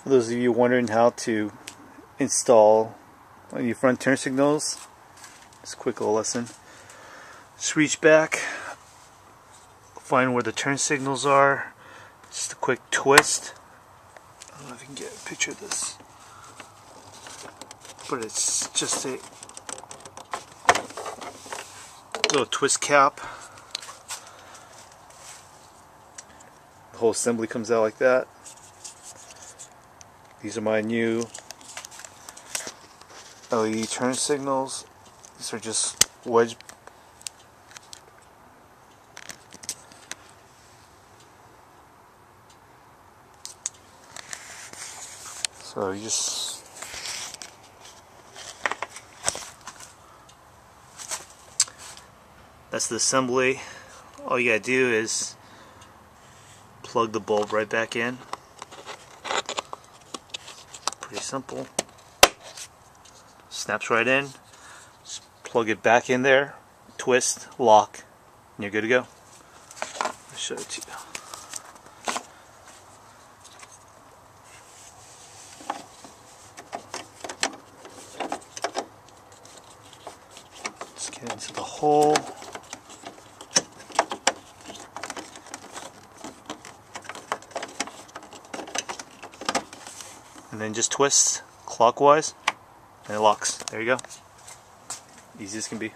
For those of you wondering how to install your front turn signals, it's a quick little lesson. Just reach back, find where the turn signals are, just a quick twist. I don't know if you can get a picture of this, but it's just a little twist cap. The whole assembly comes out like that. These are my new LED turn signals. These are just wedge. So you just that's the assembly. All you gotta do is plug the bulb right back in. Pretty simple. Snaps right in. Just plug it back in there, twist, lock, and you're good to go. I'll show it to you. Just get into the hole. And then just twist clockwise and it locks. There you go. Easy as can be.